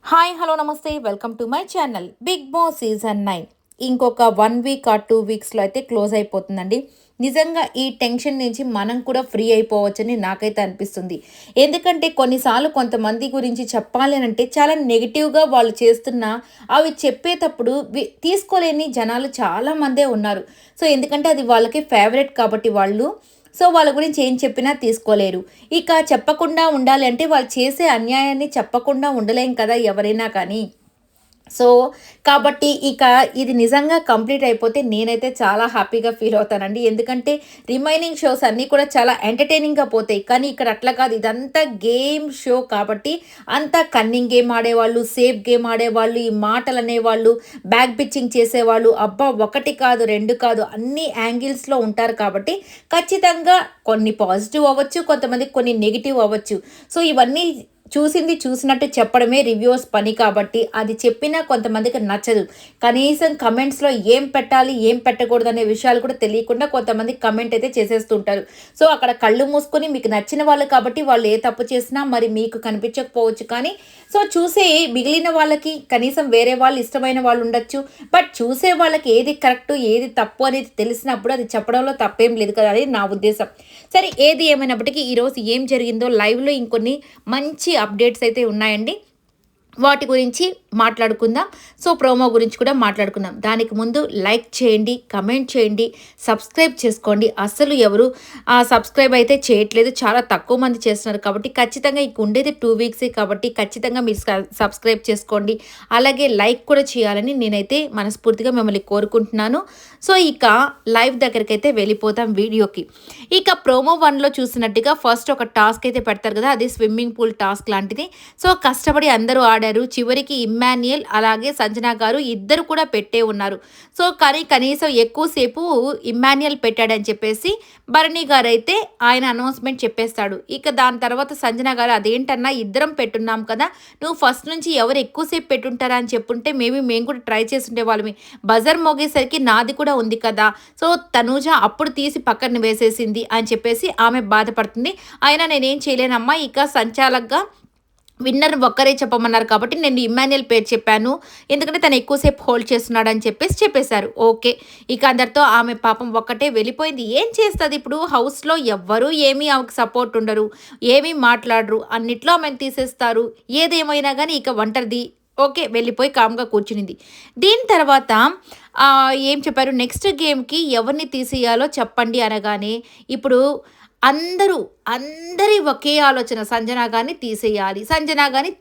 Hi hello నమస్తే welcome to my channel. Bigg Boss season 9 ఇంకొక 1 week or 2 వీక్స్లో అయితే close అయిపోతుందండి. నిజంగా ఈ టెన్షన్ నుంచి మనం కూడా ఫ్రీ అయిపోవచ్చని నాకైతే అనిపిస్తుంది. ఎందుకంటే కొన్నిసార్లు కొంతమంది గురించి చెప్పాలి అంటే చాలా నెగిటివ్గా వాళ్ళు చేస్తున్న అవి చెప్పేటప్పుడు తీసుకోలేని జనాలు చాలామందే ఉన్నారు. సో ఎందుకంటే అది వాళ్ళకి ఫేవరెట్ కాబట్టి వాళ్ళ గురించి ఏం చెప్పినా తీసుకోలేరు. ఇక చెప్పకుండా ఉండాలి అంటే వాళ్ళు చేసే అన్యాయాన్ని చెప్పకుండా ఉండలేం కదా ఎవరైనా కానీ. సో, కాబట్టి ఇక ఇది నిజంగా కంప్లీట్ అయిపోతే నేనైతే చాలా హ్యాపీగా ఫీల్ అవుతానండి. ఎందుకంటే రిమైనింగ్ షోస్ అన్నీ కూడా చాలా ఎంటర్‌టైనింగ్‌గా పోతాయి. కానీ ఇక్కడ అట్లా కాదు. ఇదంతా గేమ్ షో కాబట్టి అంతా కన్నింగ్ గేమ్ ఆడేవాళ్ళు, సేఫ్ గేమ్ ఆడేవాళ్ళు, ఈ మాటలనేవాళ్ళు, బ్యాక్ బిచ్చింగ్ చేసేవాళ్ళు, అబ్బా! ఒకటి కాదు, 2 కాదు అన్ని యాంగిల్స్‌లో ఉంటారు కాబట్టి ఖచ్చితంగా కొన్ని పాజిటివ్ అవ్వచ్చు, కొంతమందికి కొన్ని నెగెటివ్ అవ్వచ్చు. సో, ఇవన్నీ చూసింది చూసినట్టు చెప్పడమే రివ్యూవర్స్ పని కాబట్టి అది చెప్పినా కొంతమందికి నచ్చదు. కనీసం కమెంట్స్‌లో ఏం పెట్టాలి, ఏం పెట్టకూడదనే విషయాలు కూడా తెలియకుండా కొంతమంది కమెంట్ అయితే చేసేస్తుంటారు. సో, అక్కడ కళ్ళు మూసుకొని మీకు నచ్చిన వాళ్ళు కాబట్టి వాళ్ళు ఏ తప్పు చేసినా మరి మీకు కనిపించకపోవచ్చు కానీ, సో, చూసే మిగిలిన వాళ్ళకి కనీసం వేరే వాళ్ళు ఇష్టమైన వాళ్ళు ఉండొచ్చు. బట్ చూసే వాళ్ళకి ఏది కరెక్టు, ఏది తప్పు అనేది తెలిసినప్పుడు అది చెప్పడంలో తప్పేం లేదు కదా! అని నా ఉద్దేశం. సరే ఏది ఏమైనప్పటికీ ఈరోజు ఏం జరిగిందో లైవ్‌లో ఇంకొన్ని మంచి అప్డేట్స్ అయితే ఉన్నాయండి. వాటి గురించి మాట్లాడుకుందాం. సో, ప్రోమో గురించి కూడా మాట్లాడుకుందాం. దానికి ముందు లైక్ చేయండి, కమెంట్ చేయండి, సబ్స్క్రైబ్ చేసుకోండి. అస్సలు ఎవరు సబ్స్క్రైబ్ అయితే చేయట్లేదు. చాలా తక్కువ మంది చేస్తున్నారు కాబట్టి ఖచ్చితంగా ఇంక ఉండేది 2 వీక్సే కాబట్టి ఖచ్చితంగా మీరు సబ్స్క్రైబ్ చేసుకోండి. అలాగే లైక్ కూడా చేయాలని నేనైతే మనస్ఫూర్తిగా మిమ్మల్ని కోరుకుంటున్నాను. సో, ఇక లైవ్ దగ్గరికైతే వెళ్ళిపోతాం వీడియోకి. ఇక ప్రోమో 1లో చూసినట్టుగా ఫస్ట్ ఒక టాస్క్ అయితే పెడతారు కదా! అది స్విమ్మింగ్ పూల్ టాస్క్ లాంటిది. సో, కష్టపడి అందరూ ఆడారు. చివరికి ఇమ్మాన్యుయల్ అలాగే సంజన గారు ఇద్దరు కూడా పెట్టే ఉన్నారు. సో, కానీ కనీసం ఎక్కువసేపు ఇమ్మాన్యుయల్ పెట్టాడని చెప్పేసి భరణి గారైతే ఆయన అనౌన్స్మెంట్ చెప్పేస్తాడు. ఇక దాని తర్వాత సంజన గారు అదేంటన్నా ఇద్దరం పెట్టున్నాం కదా! నువ్వు ఫస్ట్ నుంచి ఎవరు ఎక్కువసేపు పెట్టుంటారా అని చెప్పుంటే మేము కూడా ట్రై చేసుండే వాళ్ళమి. బజర్ మోగేసరికి నాది కూడా ఉంది కదా! సో, తనూజ అప్పుడు తీసి పక్కన వేసేసింది అని చెప్పేసి ఆమె బాధపడుతుంది. అయినా నేనేం చేయలేనమ్మా, ఇక సంచాలక్‌గా విన్నర్ ఒక్కరే చెప్పమన్నారు కాబట్టి నేను ఇమ్మాన్యుయల్ పేరు చెప్పాను. ఎందుకంటే తను ఎక్కువసేపు హోల్డ్ చేస్తున్నాడని చెప్పేశారు. ఓకే. ఇక అందరితో ఆమె పాపం ఒక్కటే వెళ్ళిపోయింది. ఏం చేస్తది ఇప్పుడు హౌస్‌లో ఎవ్వరు ఏమీ ఆమెకు సపోర్ట్ ఉండరు. ఏమీ మాట్లాడరు. అన్నిట్లో ఆమెను తీసేస్తారు. ఏదేమైనా గానీ ఇక ఒంటరిది. ఓకే. వెళ్ళిపోయి కామ్‌గా కూర్చునింది. దీని తర్వాత ఏం చెప్పారు నెక్స్ట్ గేమ్‌కి ఎవరిని తీసేయాలో చెప్పండి అనగానే ఇప్పుడు అందరి ఒకే ఆలోచన సంజన గారిని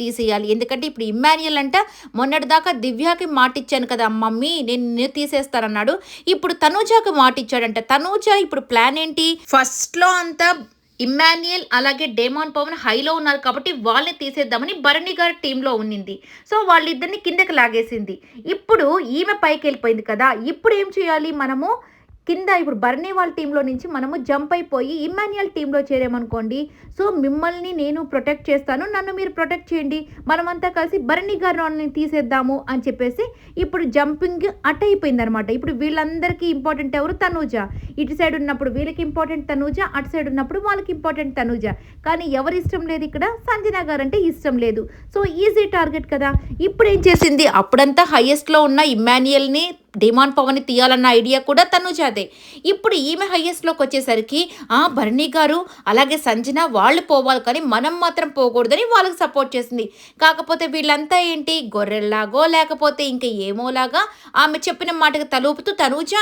తీసేయాలి. ఎందుకంటే ఇప్పుడు ఇమ్మాన్యుయల్ అంట మొన్నటిదాకా దివ్యకి మాటిచ్చాను కదా మమ్మీ నేను నిన్ను తీసేస్తానన్నాడు. ఇప్పుడు తనూజకి మాటిచ్చాడంట. తనూజ ఇప్పుడు ప్లాన్ ఏంటి? ఫస్ట్‌లో అంతా ఇమ్మాన్యుయల్ అలాగే డేమాన్ పవన్ హైలో ఉన్నారు కాబట్టి వాళ్ళని తీసేద్దామని భరణి గారి టీంలో ఉన్నింది. సో, వాళ్ళిద్దరిని కిందకి లాగేసింది. ఇప్పుడు ఈమె పైకెళ్ళిపోయింది కదా! ఇప్పుడు ఏం చేయాలి మనము? కింద ఇప్పుడు బర్నీ వాళ్ళ టీంలో నుంచి మనము జంప్ అయిపోయి ఇమ్మాన్యుయల్ టీంలో చేరామనుకోండి. సో, మిమ్మల్ని నేను ప్రొటెక్ట్ చేస్తాను, నన్ను మీరు ప్రొటెక్ట్ చేయండి, మనమంతా కలిసి బర్నీ గారిని తీసేద్దాము అని చెప్పేసి ఇప్పుడు జంపింగ్ అయిపోయిందనమాట. ఇప్పుడు వీళ్ళందరికీ ఇంపార్టెంట్ ఎవరు? తనూజ. ఇటు సైడ్ ఉన్నప్పుడు వీళ్ళకి ఇంపార్టెంట్ తనూజ, అటు సైడ్ ఉన్నప్పుడు వాళ్ళకి ఇంపార్టెంట్ తనూజ. కానీ ఎవరు ఇష్టం లేదు ఇక్కడ? సంజన గారు అంటే ఇష్టం లేదు. సో, ఈజీ టార్గెట్ కదా! ఇప్పుడు ఏం చేసింది? అప్పుడంతా హైయెస్ట్‌లో ఉన్న ఇమ్మాన్యుయల్‌ని డిమాండ్ పవన్ తీయాలన్న ఐడియా కూడా తనుజాదే. ఇప్పుడు ఈమె హైయెస్ట్‌లోకి వచ్చేసరికి భరణి గారు అలాగే సంజన వాళ్ళు పోవాలి కానీ మనం మాత్రం పోకూడదని వాళ్ళకి సపోర్ట్ చేసింది. కాకపోతే వీళ్ళంతా ఏంటి గొర్రెల్లాగో లేకపోతే ఇంకా ఏమోలాగా ఆమె చెప్పిన మాటకి తలూపుతూ తనూజ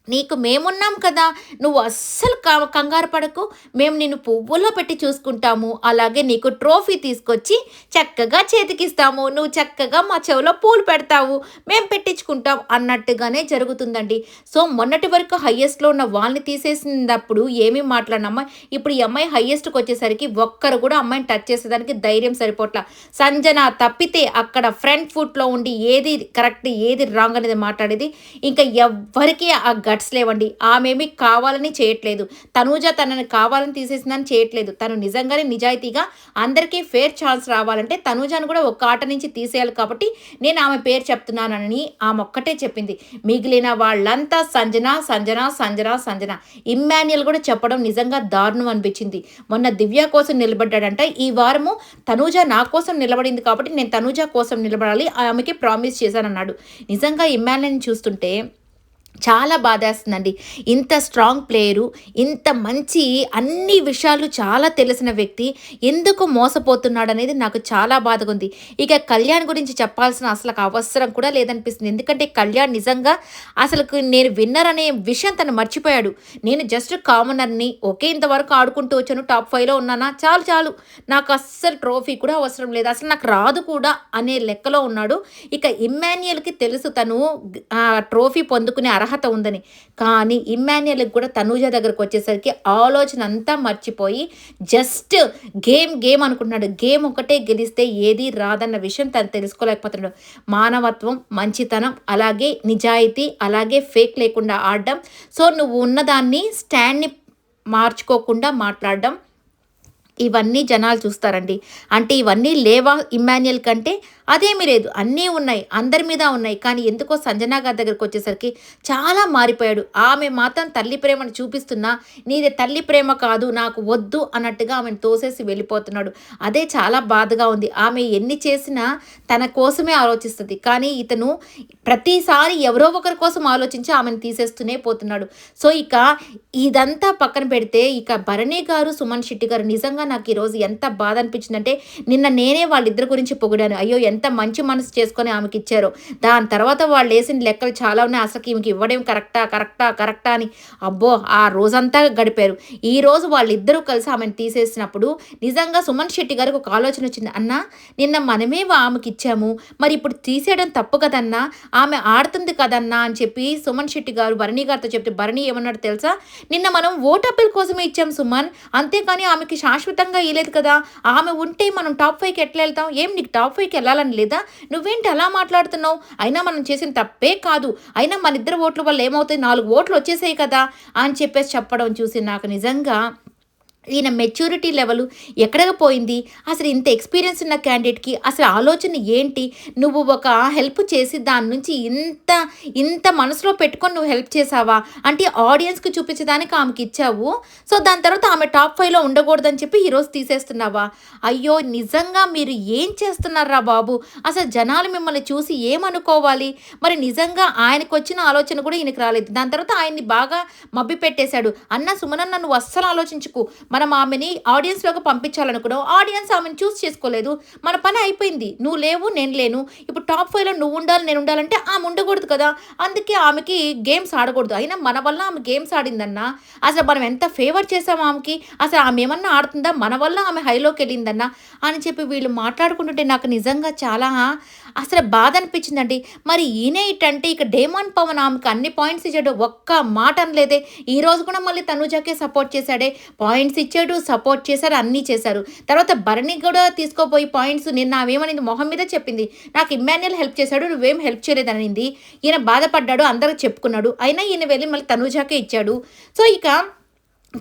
నీకు మేమున్నాం కదా, నువ్వు అస్సలు కంగారు పడకు, మేము నిన్ను పువ్వుల్లో పెట్టి చూసుకుంటాము, అలాగే నీకు ట్రోఫీ తీసుకొచ్చి చక్కగా చేతికిస్తాము, నువ్వు చక్కగా మా చెవిలో పూలు పెడతావు, మేము పెట్టించుకుంటాం అన్నట్టుగానే జరుగుతుందండి. సో, మొన్నటి వరకు హయ్యెస్ట్లో ఉన్న వాళ్ళని తీసేసినప్పుడు ఏమీ మాట్లాడినమ్మా ఇప్పుడు ఈ అమ్మాయి హయ్యెస్ట్కి వచ్చేసరికి ఒక్కరు కూడా అమ్మాయిని టచ్ చేసేదానికి ధైర్యం సరిపోట్ల. సంజన తప్పితే అక్కడ ఫ్రంట్ ఫుట్లో ఉండి ఏది కరెక్ట్ ఏది రాంగ్ అనేది మాట్లాడేది. ఇంకా ఎవ్వరికీ ఆ గట్స్ లేవండి. ఆమెమి కావాలని చేయట్లేదు. తనూజ తనని కావాలని తీసేసిందని చేయట్లేదు. తను నిజంగానే నిజాయితీగా అందరికీ ఫెయిర్ ఛాన్స్ రావాలంటే తనూజను కూడా ఒక ఆట నుంచి తీసేయాలి కాబట్టి నేను ఆమె పేరు చెప్తున్నానని ఆమె ఒక్కటే చెప్పింది. మిగిలిన వాళ్ళంతా సంజన సంజన సంజన సంజన. ఇమ్మాన్యుయల్ కూడా చెప్పడం నిజంగా దారుణం అనిపించింది. మొన్న దివ్య కోసం నిలబడ్డాడంట. ఈ వారము తనూజ నా కోసం నిలబడింది కాబట్టి నేను తనూజ కోసం నిలబడాలి, ఆమెకి ప్రామిస్ చేశానన్నాడు. నిజంగా ఇమ్మాన్యుయల్ని చూస్తుంటే చాలా బాధేస్తుందండి. ఇంత స్ట్రాంగ్ ప్లేయరు, ఇంత మంచి అన్ని విషయాలు చాలా తెలిసిన వ్యక్తి ఎందుకు మోసపోతున్నాడు అనేది నాకు చాలా బాధగా ఉంది. ఇక కళ్యాణ్ గురించి చెప్పాల్సిన అసలు అవసరం కూడా లేదనిపిస్తుంది. ఎందుకంటే కళ్యాణ్ నిజంగా అసలుకు నేను విన్నర్ అనే విషయం తను మర్చిపోయాడు. నేను జస్ట్ కామనర్ని, ఓకే ఇంతవరకు ఆడుకుంటూ వచ్చాను, టాప్ 5లో ఉన్నానా, చాలు చాలు, నాకు అస్సలు ట్రోఫీ కూడా అవసరం లేదు, అసలు నాకు రాదు కూడా అనే లెక్కలో ఉన్నాడు. ఇక ఇమ్మాన్యుయల్కి తెలుసు తను ట్రోఫీ పొందుకునే అర్హత ఉందని. కానీ ఇమ్మాన్యుయల్కి కూడా తనూజ దగ్గరకు వచ్చేసరికి ఆలోచన అంతా మర్చిపోయి జస్ట్ గేమ్ గేమ్ అనుకుంటున్నాడు. గేమ్ ఒకటే గెలిస్తే ఏది రాదన్న విషయం తను తెలుసుకోలేకపోతున్నాడు. మానవత్వం, మంచితనం, అలాగే నిజాయితీ, అలాగే ఫేక్ లేకుండా ఆడడం. సో నువ్వు ఉన్నదాన్ని స్టాండ్ని మార్చుకోకుండా మాట్లాడడం, ఇవన్నీ జనాలు చూస్తారండి. అంటే ఇవన్నీ లేవా ఇమ్మాన్యుయల్ కంటే? అదేమీ లేదు, అన్నీ ఉన్నాయి, అందరి మీద ఉన్నాయి. కానీ ఎందుకో సంజన గారి దగ్గరికి వచ్చేసరికి చాలా మారిపోయాడు. ఆమె మాత్రం తల్లి ప్రేమను చూపిస్తున్నా నీది తల్లి ప్రేమ కాదు, నాకు వద్దు అన్నట్టుగా ఆమెను తోసేసి వెళ్ళిపోతున్నాడు. అదే చాలా బాధగా ఉంది. ఆమె ఎన్ని చేసినా తన కోసమే ఆలోచిస్తుంది. కానీ ఇతను ప్రతిసారి ఎవరో ఒకరి కోసం ఆలోచించి ఆమెను తీసేస్తూనే పోతున్నాడు. సో ఇక ఇదంతా పక్కన పెడితే ఇక భరణి గారు, సుమన్ శెట్టి గారు నిజంగా నాకు ఈరోజు ఎంత బాధ అనిపించిందంటే, నిన్న నేనే వాళ్ళిద్దరి గురించి పొగిడాను. అయ్యో ఎంత మంచి మనసు చేసుకొని ఆమెకి ఇచ్చారో. దాని తర్వాత వాళ్ళు వేసిన లెక్కలు చాలా ఉన్నాయి. అసలు ఈమెకి ఇవ్వడం కరెక్టా కరెక్టా కరెక్టా అని అబ్బో ఆ రోజంతా గడిపారు. ఈ రోజు వాళ్ళిద్దరూ కలిసి ఆమెను తీసేసినప్పుడు నిజంగా సుమన్ శెట్టి గారికి ఒక ఆలోచన వచ్చింది. అన్నా నిన్న మనమే ఆమెకి ఇచ్చాము, మరి ఇప్పుడు తీసేయడం తప్పు కదన్నా, ఆమె ఆడుతుంది కదన్నా అని చెప్పి సుమన్ శెట్టి గారు భరణి గారితో చెప్తే భరణి ఏమన్నాడు తెలుసా? నిన్న మనం ఓటప్పుల కోసమే ఇచ్చాం సుమన్, అంతేకాని ఆమెకి శాశ్వతంగా ఇవ్వలేదు కదా. ఆమె ఉంటే మనం టాప్ 5కి ఎట్లా వెళ్తాం? ఏం నీకు టాప్ 5కి వెళ్ళాలని లేదా? నువ్వేంటి అలా మాట్లాడుతున్నావు? అయినా మనం చేసిన తప్పే కాదు, అయినా మన ఇద్దరు ఓట్ల వల్ల ఏమవుతాయి, 4 ఓట్లు వచ్చేసాయి కదా అని చెప్పేసి చెప్పడం చూసి నాకు నిజంగా ఈయన మెచ్యూరిటీ లెవెల్ ఎక్కడికి పోయింది? అసలు ఇంత ఎక్స్పీరియన్స్ ఉన్న క్యాండిడేట్కి అసలు ఆలోచన ఏంటి? నువ్వు ఒక హెల్ప్ చేసి దాని నుంచి ఇంత ఇంత మనసులో పెట్టుకొని నువ్వు హెల్ప్ చేసావా అంటే ఆడియన్స్కి చూపించడానికి ఆమెకి ఇచ్చావు. సో దాని తర్వాత ఆమె టాప్ 5లో ఉండకూడదని చెప్పి ఈరోజు తీసేస్తున్నావా? అయ్యో నిజంగా మీరు ఏం చేస్తున్నారా బాబు? అసలు జనాలు మిమ్మల్ని చూసి ఏమనుకోవాలి? మరి నిజంగా ఆయనకు వచ్చిన ఆలోచన కూడా ఈయనకి రాలేదు. దాని తర్వాత ఆయన్ని బాగా మబ్బి పెట్టేశాడు. అన్న సుమనన్న నువ్వు అస్సలు ఆలోచించుకు, మనం ఆమెని ఆడియన్స్లోకి పంపించాలనుకున్నావు, ఆడియన్స్ ఆమెను చూస్ చేసుకోలేదు, మన పని అయిపోయింది. నువ్వు లేవు, నేను లేను, ఇప్పుడు టాప్ 5లో నువ్వు ఉండాలి, నేను ఉండాలంటే ఆమె ఉండకూడదు కదా. అందుకే ఆమెకి గేమ్స్ ఆడకూడదు. అయినా మన వల్ల ఆమె గేమ్స్ ఆడిందన్నా, అసలు మనం ఎంత ఫేవర్ చేసాము ఆమెకి, అసలు ఆమె ఏమన్నా ఆడుతుందా, మన వల్ల ఆమె హైలోకి వెళ్ళిందన్నా అని చెప్పి వీళ్ళు మాట్లాడుకుంటుంటే నాకు నిజంగా చాలా అసలు బాధ అనిపించిందండి. మరి ఈయన ఇటంటే ఇక డేమాన్ పవన్ ఆమెకు అన్ని పాయింట్స్ ఇచ్చాడు, ఒక్క మాట అనలేదే. ఈరోజు కూడా మళ్ళీ తనుజాకే సపోర్ట్ చేశాడే, పాయింట్స్ ఇచ్చాడు, సపోర్ట్ చేశారు, అన్నీ చేశారు. తర్వాత భరణి కూడా తీసుకోపోయి పాయింట్స్ నిన్న ఆమెమనింది, మొహం మీద చెప్పింది, నాకు ఇమ్మాన్యుయల్ హెల్ప్ చేశాడు, నువ్వేం హెల్ప్ చేయలేదనింది. ఈయన బాధపడ్డాడు, అందరికి చెప్పుకున్నాడు. అయినా ఈయన వెళ్ళి మళ్ళీ తనుజాకే ఇచ్చాడు. సో ఇక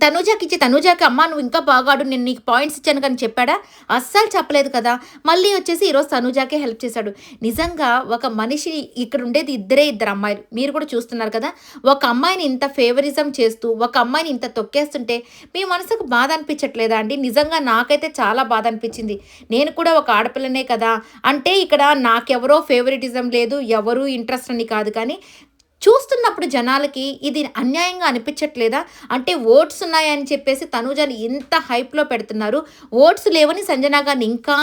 తనూజాకి ఇచ్చి తనూజాకి అమ్మ నువ్వు ఇంకా బాగా ఆడు, నేను నీకు పాయింట్స్ ఇచ్చాను కానీ చెప్పాడా? అస్సలు చెప్పలేదు కదా. మళ్ళీ వచ్చేసి ఈరోజు తనూజాకే హెల్ప్ చేశాడు. నిజంగా ఒక మనిషి ఇక్కడ ఉండేది ఇద్దరు అమ్మాయిలు, మీరు కూడా చూస్తున్నారు కదా. ఒక అమ్మాయిని ఇంత ఫేవరిజం చేస్తూ ఒక అమ్మాయిని ఇంత తొక్కేస్తుంటే మీ మనసుకు బాధ అనిపించట్లేదా అండి? నిజంగా నాకైతే చాలా బాధ అనిపించింది. నేను కూడా ఒక ఆడపిల్లనే కదా, అంటే ఇక్కడ నాకెవరో ఫేవరిటిజం లేదు, ఎవరు ఇంట్రెస్ట్ అని కాదు, కానీ చూస్తున్నప్పుడు జనాలకి ఇది అన్యాయంగా అనిపించట్లేదా? అంటే ఓట్స్ ఉన్నాయని చెప్పేసి తనూజని ఇంత హైప్లో పెడుతున్నారు, ఓట్స్ లేవని సంజన గారిని ఇంకా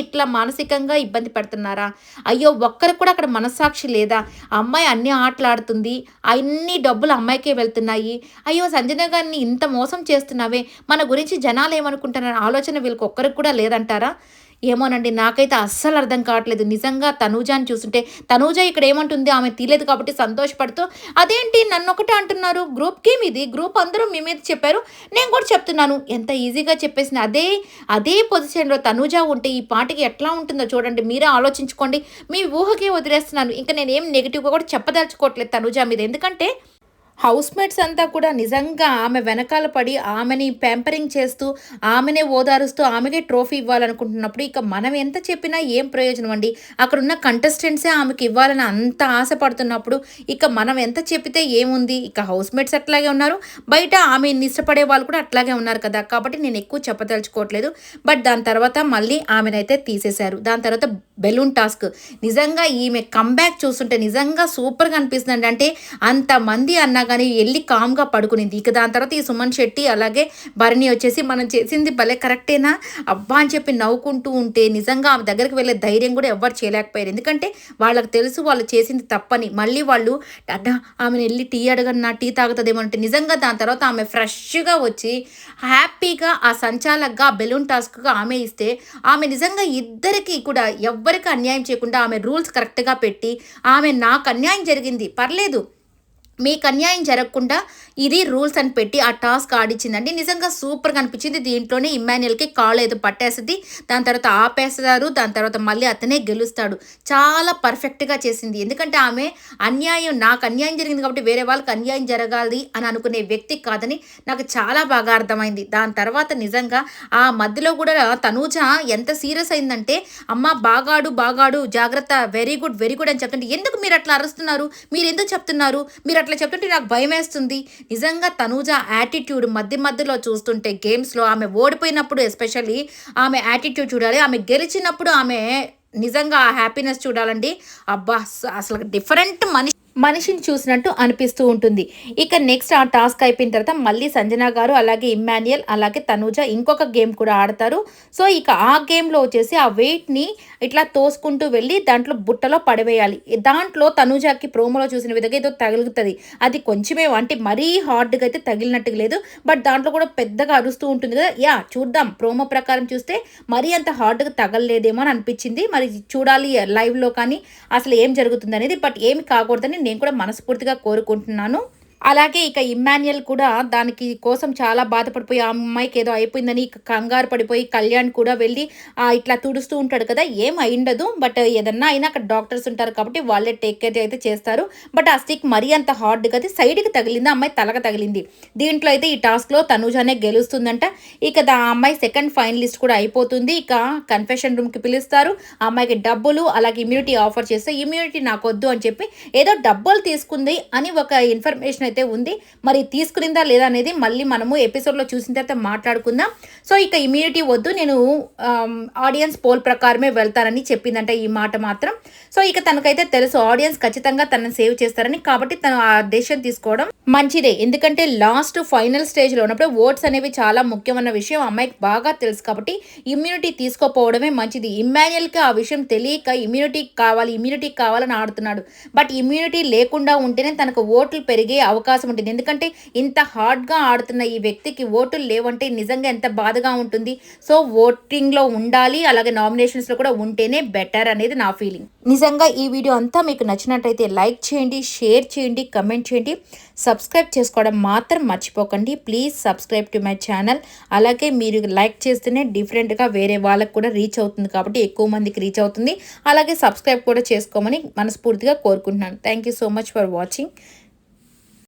ఇట్లా మానసికంగా ఇబ్బంది పెడుతున్నారా? అయ్యో ఒక్కరికి కూడా అక్కడ మనస్సాక్షి లేదా? అమ్మాయి అన్ని ఆటలు ఆడుతుంది, అన్ని డబ్బులు అమ్మాయికే వెళ్తున్నాయి, అయ్యో సంజన గారిని ఇంత మోసం చేస్తున్నావే, మన గురించి జనాలు ఏమనుకుంటున్నారని ఆలోచన వీళ్ళకి ఒక్కరికి కూడా లేదంటారా? ఏమోనండి, నాకైతే అస్సలు అర్థం కావట్లేదు. నిజంగా తనూజాని చూస్తుంటే తనూజ ఇక్కడ ఏమంటుంది, ఆమె తీయలేదు కాబట్టి సంతోషపడుతూ, అదేంటి నన్ను ఒకటే అంటున్నారు, గ్రూప్ గేమ్ ఇది, గ్రూప్ అందరూ మీ మీద చెప్పారు, నేను కూడా చెప్తున్నాను, ఎంత ఈజీగా చెప్పేసింది. అదే పొజిషన్లో తనూజ ఉంటే ఈ పాటికి ఎట్లా ఉంటుందో చూడండి, మీరే ఆలోచించుకోండి. మీ ఊహకే వదిలేస్తున్నాను, ఇంకా నేనేం నెగిటివ్గా కూడా చెప్పదలుచుకోవట్లేదు తనూజ మీద. ఎందుకంటే హౌస్‌మేట్స్ అంతా కూడా నిజంగా ఆమె వెనకాల పడి, ఆమెని ప్యాంపరింగ్ చేస్తూ, ఆమెనే ఓదారుస్తూ, ఆమెకే ట్రోఫీ ఇవ్వాలనుకుంటున్నప్పుడు, ఇక మనం ఎంత చెప్పినా ఏం ప్రయోజనం అండి? అక్కడున్న కంటెస్టెంట్సే ఆమెకి ఇవ్వాలని అంత ఆశపడుతున్నప్పుడు, ఇక మనం ఎంత చెప్పితే ఏముంది? ఇక హౌస్‌మేట్స్ అట్లాగే ఉన్నారు. బయట ఆమెని ఇష్టపడే వాళ్ళు కూడా అట్లాగే ఉన్నారు కదా! కాబట్టి నేను ఎక్కువ చెప్పదలుచుకోవట్లేదు. బట్ దాని తర్వాత మళ్ళీ ఆమెనైతే తీసేశారు. దాని తర్వాత బెలూన్ టాస్క్. నిజంగా ఈమె కమ్‌బ్యాక్ చూస్తుంటే నిజంగా సూపర్‌గా అనిపిస్తుందండి. అంటే అంతమంది అన్నా గానీ ఎళ్లి కామ్‌గా పడుకునింది. ఇక దాని తర్వాత ఈ సుమన్ శెట్టి అలాగే భరణి వచ్చేసి మనం చేసింది భలే కరెక్టేనా? అబ్బా! అని చెప్పి నవ్వుకుంటూ ఉంటే నిజంగా ఆమె దగ్గరికి వెళ్ళే ధైర్యం కూడా ఎవ్వరు చేయలేకపోయారు. ఎందుకంటే వాళ్ళకి తెలుసు వాళ్ళు చేసింది తప్పని. మళ్ళీ వాళ్ళు ఆమెనెళ్లి టీ అడగన్నా టీ తాగుతదేమో అంటే నిజంగా దాని తర్వాత ఆమె ఫ్రెష్‌గా వచ్చి హ్యాపీగా ఆ సంచాలకుగా ఆ బెలూన్ టాస్క్‌గా ఆమె ఇస్తే ఆమె నిజంగా ఇద్దరికీ కూడా ఎవ్వరికి అన్యాయం చేయకుండా ఆమె రూల్స్ కరెక్ట్‌గా పెట్టి ఆమె నాకు అన్యాయం జరిగింది పర్లేదు మీకు అన్యాయం జరగకుండా ఇది రూల్స్ అని పెట్టి ఆ టాస్క్ ఆడిచ్చిందండి. నిజంగా సూపర్‌గా అనిపించింది. దీంట్లోనే ఇమ్మాన్యుయల్‌కి కాళ్ళు ఏదో పట్టేస్తది. దాని తర్వాత ఆపేస్తారు. దాని తర్వాత మళ్ళీ అతనే గెలుస్తాడు. చాలా పర్ఫెక్ట్‌గా చేసింది. ఎందుకంటే ఆమె నాకు అన్యాయం జరిగింది కాబట్టి వేరే వాళ్ళకి అన్యాయం జరగాలి అని అనుకునే వ్యక్తి కాదని నాకు చాలా బాగా అర్థమైంది. దాని తర్వాత నిజంగా ఆ మధ్యలో కూడా తనూజ ఎంత సీరియస్ అయిందంటే, "అమ్మ బాగాడు, బాగాడు జాగ్రత్త వెరీ గుడ్, వెరీ గుడ్" అని చెప్తుంటే, "ఎందుకు మీరు అట్లా అరుస్తున్నారు? మీరెందుకు చెప్తున్నారు? మీరు అట్లా చెప్తుంటే నాకు భయమేస్తుంది." నిజంగా తనూజ యాటిట్యూడ్ మధ్యలో చూస్తుంటే గేమ్స్‌లో ఆమె ఓడిపోయినప్పుడు ఎస్పెషల్లీ ఆమె యాటిట్యూడ్ చూడాలి. ఆమె గెలిచినప్పుడు ఆమె నిజంగా ఆ హ్యాపీనెస్ చూడాలండి. అబ్బా! అసలు డిఫరెంట్ మనిషిని చూసినట్టు అనిపిస్తూ ఉంటుంది. ఇక నెక్స్ట్ ఆ టాస్క్ అయిపోయిన తర్వాత మళ్ళీ సంజన గారు, అలాగే ఇమ్మాన్యుయల్, అలాగే తనూజ ఇంకొక గేమ్ కూడా ఆడతారు. సో, ఇక ఆ గేమ్‌లో వచ్చేసి ఆ వెయిట్‌ని ఇట్లా తోసుకుంటూ వెళ్ళి దాంట్లో బుట్టలో పడవేయాలి. దాంట్లో తనూజకి ప్రోమోలో చూసిన విధంగా ఏదో తగులుతది. అది కొంచెమే అంటే మరీ హార్డ్‌గా అయితే తగిలినట్టుగా లేదు. బట్ దాంట్లో కూడా పెద్దగా అరుస్తూ ఉంటుంది కదా! చూద్దాం ప్రోమో ప్రకారం చూస్తే మరీ అంత హార్డ్‌గా తగలలేదేమో అని అనిపించింది. మరి చూడాలి లైవ్‌లో కానీ అసలు ఏం జరుగుతుందనేది. బట్ ఏమి కాకూడదని నేను కూడా మనస్ఫూర్తిగా కోరుకుంటున్నాను. అలాగే ఇక ఇమ్మాన్యుయల్ కూడా దానికి కోసం చాలా బాధపడిపోయి, ఆ అమ్మాయికి ఏదో అయిపోయిందని కంగారు పడిపోయి కళ్యాణ్ కూడా వెళ్ళి ఇట్లా తుడుస్తూ ఉంటాడు కదా! ఏం అయిండదు. బట్ ఏదన్నా అయినా అక్కడ డాక్టర్స్ ఉంటారు కాబట్టి వాళ్ళే టేక్ కేర్ అయితే చేస్తారు. బట్ ఆ స్టిక్ మరీ అంత హార్డ్‌గా అయితే సైడ్‌కి తగిలింది. ఆ అమ్మాయి తలకి తగిలింది. దీంట్లో అయితే ఈ టాస్క్‌లో తనూజనే గెలుస్తుందంట. ఇక ఆ అమ్మాయి సెకండ్ ఫైనలిస్ట్ కూడా అయిపోతుంది. ఇక కన్ఫెషన్ రూమ్‌కి పిలుస్తారు. ఆ అమ్మాయికి డబ్బులు అలాగే ఇమ్యూనిటీ ఆఫర్ చేస్తే, ఇమ్యూనిటీ నాకొద్దు అని చెప్పి ఏదో డబ్బులు తీసుకుంది అని ఒక ఇన్ఫర్మేషన్ అయితే ఉంది. మరి తీసుకునిందా లేదా అనేది మళ్ళీ మనము ఎపిసోడ్‌లో చూసిన తర్వాత మాట్లాడుకుందాం. సో, ఇక ఇమ్యూనిటీ వద్దు నేను ఆడియన్స్ పోల్ ప్రకారమే వెళ్తానని చెప్పిందంట ఈ మాట మాత్రం. సో, ఇక తనకైతే తెలుసు ఆడియన్స్ ఖచ్చితంగా తనని సేవ్ చేస్తారని. కాబట్టి తను ఆ డెసిషన్ తీసుకోవడం మంచిదే. ఎందుకంటే లాస్ట్ ఫైనల్ స్టేజ్‌లో ఉన్నప్పుడు ఓట్స్ అనేవి చాలా ముఖ్యమన్న విషయం అమ్మాయికి బాగా తెలుసు కాబట్టి ఇమ్యూనిటీ తీసుకోపోవడమే మంచిది. ఇమ్మాన్యుయల్‌కి ఆ విషయం తెలియక ఇమ్యూనిటీ కావాలని ఆడుతున్నాడు. బట్ ఇమ్యూనిటీ లేకుండా ఉంటేనే తనకు ఓట్లు పెరిగే అవకాశం ఉంటుంది. ఎందుకంటే ఇంత హార్డ్‌గా ఆడుతున్న ఈ వ్యక్తికి ఓటులు లేవంటే నిజంగా ఎంత బాధగా ఉంటుంది. సో, ఓటింగ్‌లో ఉండాలి. అలాగే నామినేషన్స్‌లో కూడా ఉంటేనే బెటర్ అనేది నా ఫీలింగ్. నిజంగా ఈ వీడియో అంతా మీకు నచ్చినట్టయితే లైక్ చేయండి, షేర్ చేయండి, కమెంట్ చేయండి. సబ్స్క్రైబ్ చేసుకోవడం మాత్రం మర్చిపోకండి. Please subscribe to my channel. అలాగే మీరు లైక్ చేస్తేనే డిఫరెంట్‌గా వేరే వాళ్ళకి కూడా రీచ్ అవుతుంది కాబట్టి ఎక్కువ మందికి రీచ్ అవుతుంది. అలాగే సబ్స్క్రైబ్ కూడా చేసుకోమని మనస్ఫూర్తిగా కోరుకుంటున్నాను. Thank you so much for watching.